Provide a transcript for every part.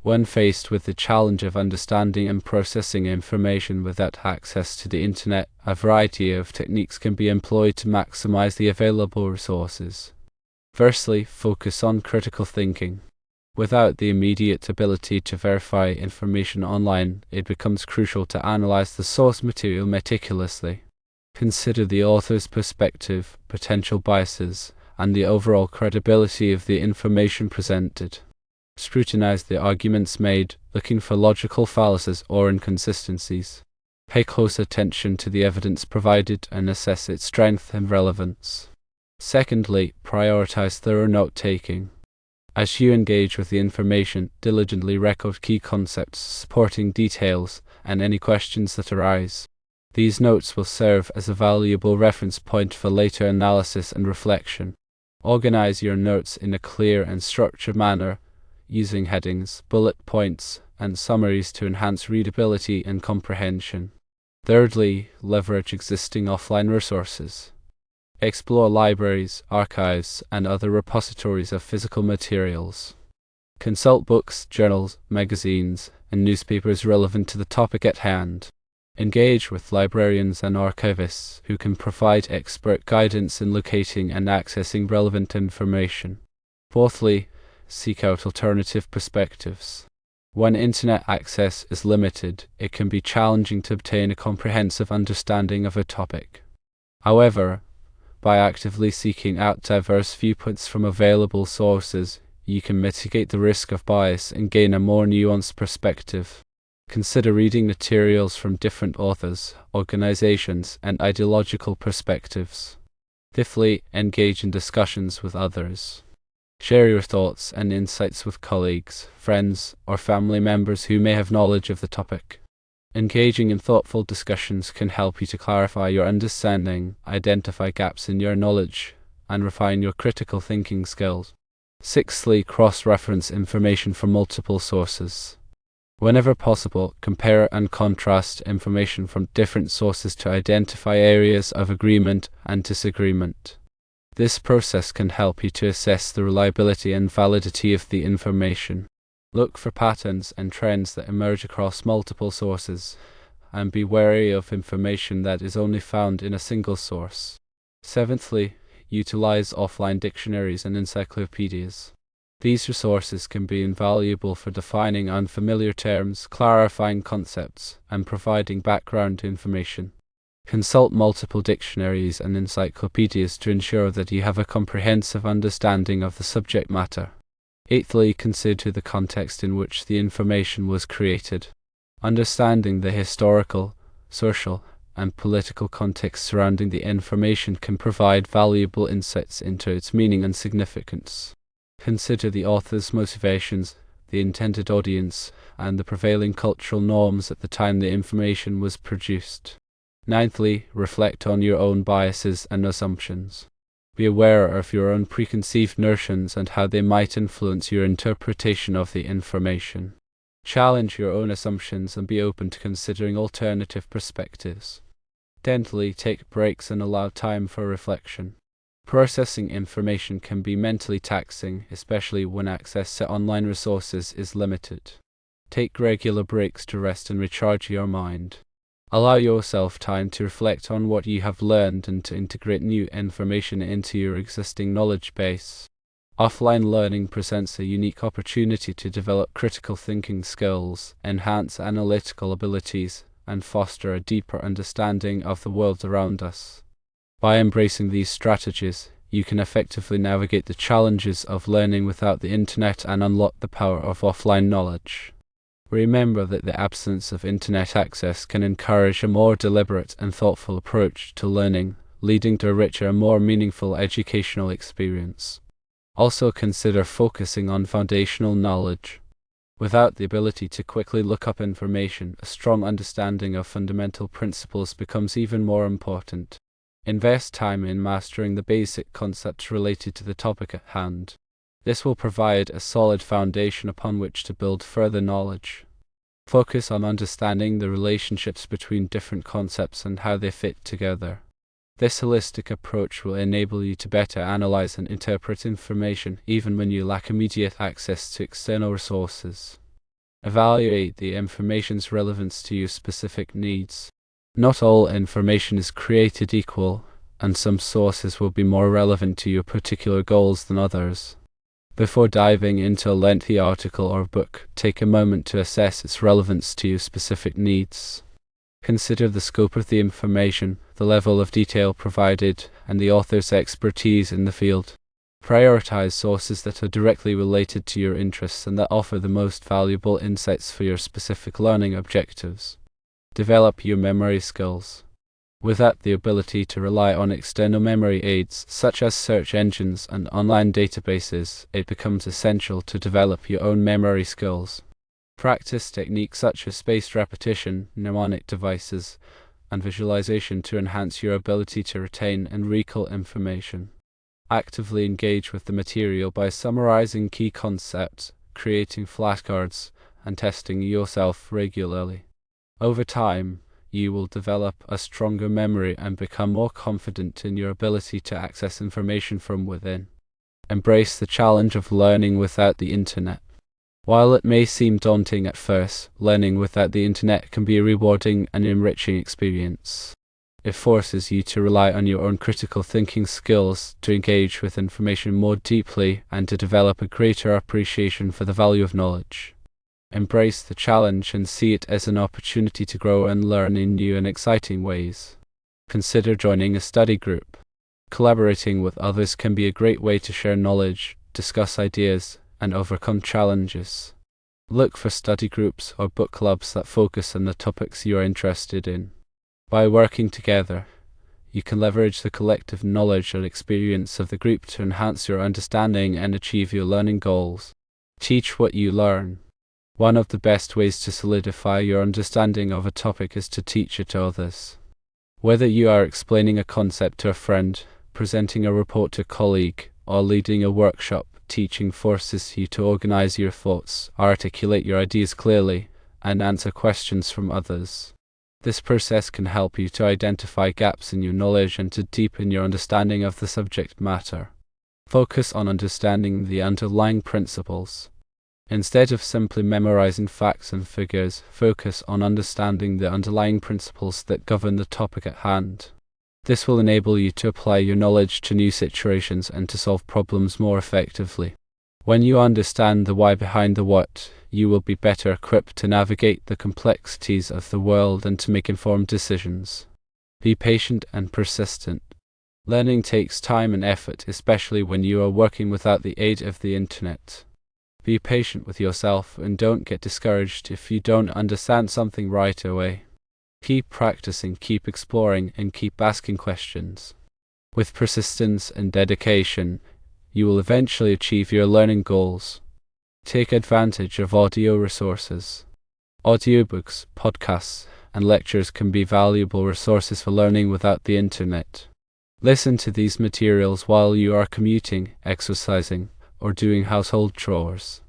When faced with the challenge of understanding and processing information without access to the internet, a variety of techniques can be employed to maximize the available resources. Firstly, focus on critical thinking. Without the immediate ability to verify information online, it becomes crucial to analyze the source material meticulously. Consider the author's perspective, potential biases, and the overall credibility of the information presented. Scrutinize the arguments made, looking for logical fallacies or inconsistencies. Pay close attention to the evidence provided and assess its strength and relevance. Secondly, prioritize thorough note-taking. As you engage with the information, diligently record key concepts, supporting details, and any questions that arise. These notes will serve as a valuable reference point for later analysis and reflection. Organize your notes in a clear and structured manner, using headings, bullet points, and summaries to enhance readability and comprehension. Thirdly, leverage existing offline resources. Explore libraries, archives, and other repositories of physical materials. Consult books, journals, magazines, and newspapers relevant to the topic at hand. Engage with librarians and archivists who can provide expert guidance in locating and accessing relevant information. Fourthly, seek out alternative perspectives. When internet access is limited, it can be challenging to obtain a comprehensive understanding of a topic. However, by actively seeking out diverse viewpoints from available sources, you can mitigate the risk of bias and gain a more nuanced perspective. Consider reading materials from different authors, organizations, and ideological perspectives. Fifthly, engage in discussions with others. Share your thoughts and insights with colleagues, friends, or family members who may have knowledge of the topic. Engaging in thoughtful discussions can help you to clarify your understanding, identify gaps in your knowledge, and refine your critical thinking skills. Sixthly, cross-reference information from multiple sources. Whenever possible, compare and contrast information from different sources to identify areas of agreement and disagreement. This process can help you to assess the reliability and validity of the information. Look for patterns and trends that emerge across multiple sources, and be wary of information that is only found in a single source. Seventhly, utilize offline dictionaries and encyclopedias. These resources can be invaluable for defining unfamiliar terms, clarifying concepts, and providing background information. Consult multiple dictionaries and encyclopedias to ensure that you have a comprehensive understanding of the subject matter. Eighthly, consider the context in which the information was created. Understanding the historical, social, and political context surrounding the information can provide valuable insights into its meaning and significance. Consider the author's motivations, the intended audience, and the prevailing cultural norms at the time the information was produced. Ninthly, reflect on your own biases and assumptions. Be aware of your own preconceived notions and how they might influence your interpretation of the information. Challenge your own assumptions and be open to considering alternative perspectives. Tenthly, take breaks and allow time for reflection. Processing information can be mentally taxing, especially when access to online resources is limited. Take regular breaks to rest and recharge your mind. Allow yourself time to reflect on what you have learned and to integrate new information into your existing knowledge base. Offline learning presents a unique opportunity to develop critical thinking skills, enhance analytical abilities, and foster a deeper understanding of the world around us. By embracing these strategies, you can effectively navigate the challenges of learning without the internet and unlock the power of offline knowledge. Remember that the absence of internet access can encourage a more deliberate and thoughtful approach to learning, leading to a richer and more meaningful educational experience. Also consider focusing on foundational knowledge. Without the ability to quickly look up information, a strong understanding of fundamental principles becomes even more important. Invest time in mastering the basic concepts related to the topic at hand. This will provide a solid foundation upon which to build further knowledge. Focus on understanding the relationships between different concepts and how they fit together. This holistic approach will enable you to better analyze and interpret information even when you lack immediate access to external resources. Evaluate the information's relevance to your specific needs. Not all information is created equal, and some sources will be more relevant to your particular goals than others. Before diving into a lengthy article or book, take a moment to assess its relevance to your specific needs. Consider the scope of the information, the level of detail provided, and the author's expertise in the field. Prioritize sources that are directly related to your interests and that offer the most valuable insights for your specific learning objectives. Develop your memory skills. Without the ability to rely on external memory aids, such as search engines and online databases, it becomes essential to develop your own memory skills. Practice techniques such as spaced repetition, mnemonic devices, and visualization to enhance your ability to retain and recall information. Actively engage with the material by summarizing key concepts, creating flashcards, and testing yourself regularly. Over time, you will develop a stronger memory and become more confident in your ability to access information from within. Embrace the challenge of learning without the internet. While it may seem daunting at first, learning without the internet can be a rewarding and enriching experience. It forces you to rely on your own critical thinking skills, to engage with information more deeply, and to develop a greater appreciation for the value of knowledge. Embrace the challenge and see it as an opportunity to grow and learn in new and exciting ways. Consider joining a study group. Collaborating with others can be a great way to share knowledge, discuss ideas, and overcome challenges. Look for study groups or book clubs that focus on the topics you are interested in. By working together, you can leverage the collective knowledge and experience of the group to enhance your understanding and achieve your learning goals. Teach what you learn. One of the best ways to solidify your understanding of a topic is to teach it to others. Whether you are explaining a concept to a friend, presenting a report to a colleague, or leading a workshop, teaching forces you to organize your thoughts, articulate your ideas clearly, and answer questions from others. This process can help you to identify gaps in your knowledge and to deepen your understanding of the subject matter. Focus on understanding the underlying principles. Instead of simply memorizing facts and figures, focus on understanding the underlying principles that govern the topic at hand. This will enable you to apply your knowledge to new situations and to solve problems more effectively. When you understand the why behind the what, you will be better equipped to navigate the complexities of the world and to make informed decisions. Be patient and persistent. Learning takes time and effort, especially when you are working without the aid of the internet. Be patient with yourself and don't get discouraged if you don't understand something right away. Keep practicing, keep exploring, and keep asking questions. With persistence and dedication, you will eventually achieve your learning goals. Take advantage of audio resources. Audiobooks, podcasts, and lectures can be valuable resources for learning without the internet. Listen to these materials while you are commuting, exercising, or doing household chores.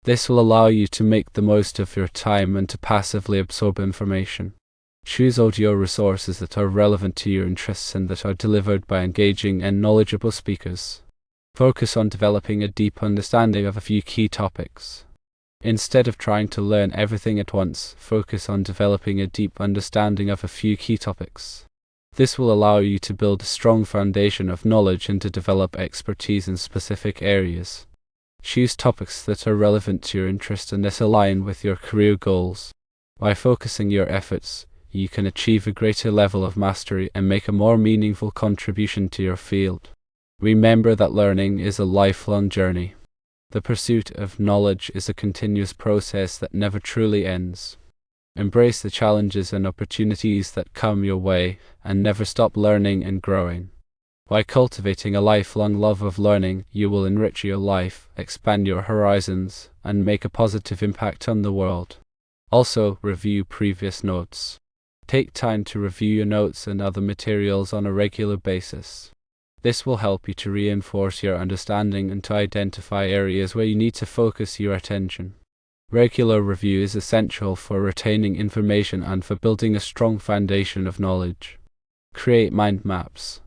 This will allow you to make the most of your time and to passively absorb information. Choose audio resources that are relevant to your interests and that are delivered by engaging and knowledgeable speakers. Focus on developing a deep understanding of a few key topics. Instead of trying to learn everything at once, focus on developing a deep understanding of a few key topics. This will allow you to build a strong foundation of knowledge and to develop expertise in specific areas. Choose topics that are relevant to your interest and that align with your career goals. By focusing your efforts, you can achieve a greater level of mastery and make a more meaningful contribution to your field. Remember that learning is a lifelong journey. The pursuit of knowledge is a continuous process that never truly ends. Embrace the challenges and opportunities that come your way and never stop learning and growing. By cultivating a lifelong love of learning, you will enrich your life, expand your horizons, and make a positive impact on the world. Also, review previous notes. Take time to review your notes and other materials on a regular basis. This will help you to reinforce your understanding and to identify areas where you need to focus your attention. Regular review is essential for retaining information and for building a strong foundation of knowledge. Create mind maps.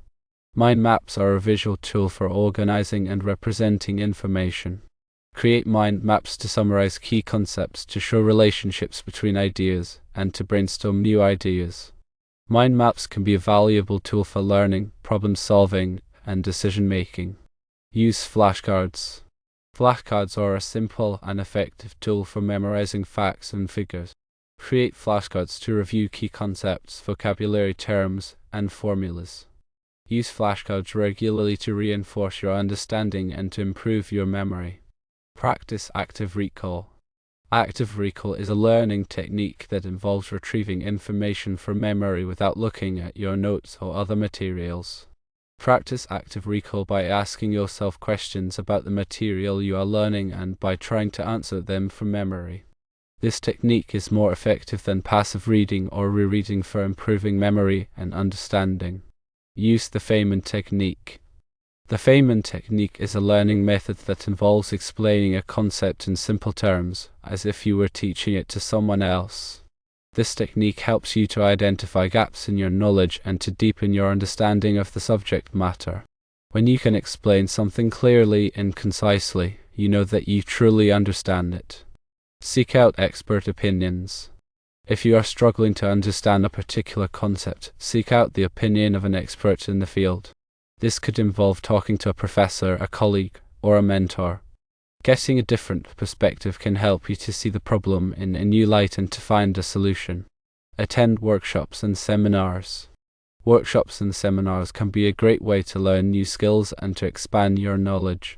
Mind maps are a visual tool for organizing and representing information. Create mind maps to summarize key concepts, to show relationships between ideas, and to brainstorm new ideas. Mind maps can be a valuable tool for learning, problem solving, and decision making. Use flashcards. Flashcards are a simple and effective tool for memorizing facts and figures. Create flashcards to review key concepts, vocabulary terms, and formulas. Use flashcards regularly to reinforce your understanding and to improve your memory. Practice active recall. Active recall is a learning technique that involves retrieving information from memory without looking at your notes or other materials. Practice active recall by asking yourself questions about the material you are learning and by trying to answer them from memory. This technique is more effective than passive reading or rereading for improving memory and understanding. Use the Feynman technique. The Feynman technique is a learning method that involves explaining a concept in simple terms, as if you were teaching it to someone else. This technique helps you to identify gaps in your knowledge and to deepen your understanding of the subject matter. When you can explain something clearly and concisely, you know that you truly understand it. Seek out expert opinions. If you are struggling to understand a particular concept, seek out the opinion of an expert in the field. This could involve talking to a professor, a colleague, or a mentor. Getting a different perspective can help you to see the problem in a new light and to find a solution. Attend workshops and seminars. Workshops and seminars can be a great way to learn new skills and to expand your knowledge.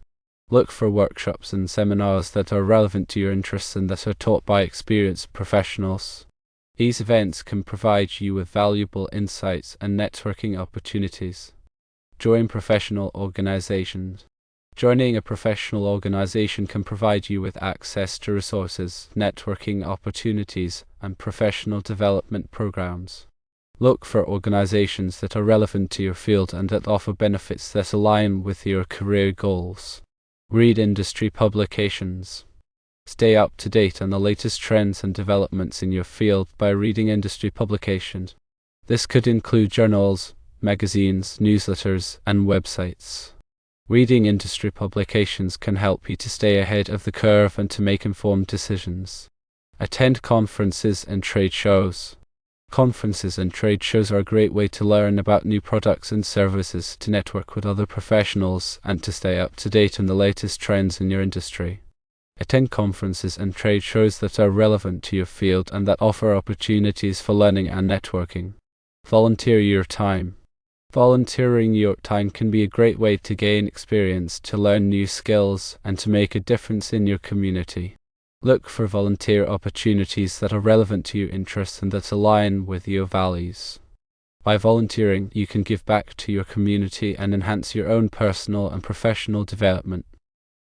Look for workshops and seminars that are relevant to your interests and that are taught by experienced professionals. These events can provide you with valuable insights and networking opportunities. Join professional organizations. Joining a professional organization can provide you with access to resources, networking opportunities, and professional development programs. Look for organizations that are relevant to your field and that offer benefits that align with your career goals. Read industry publications. Stay up to date on the latest trends and developments in your field by reading industry publications. This could include journals, magazines, newsletters, and websites. Reading industry publications can help you to stay ahead of the curve and to make informed decisions. Attend conferences and trade shows. Conferences and trade shows are a great way to learn about new products and services, to network with other professionals, and to stay up to date on the latest trends in your industry. Attend conferences and trade shows that are relevant to your field and that offer opportunities for learning and networking. Volunteer your time. Volunteering your time can be a great way to gain experience, to learn new skills, and to make a difference in your community. Look for volunteer opportunities that are relevant to your interests and that align with your values. By volunteering, you can give back to your community and enhance your own personal and professional development.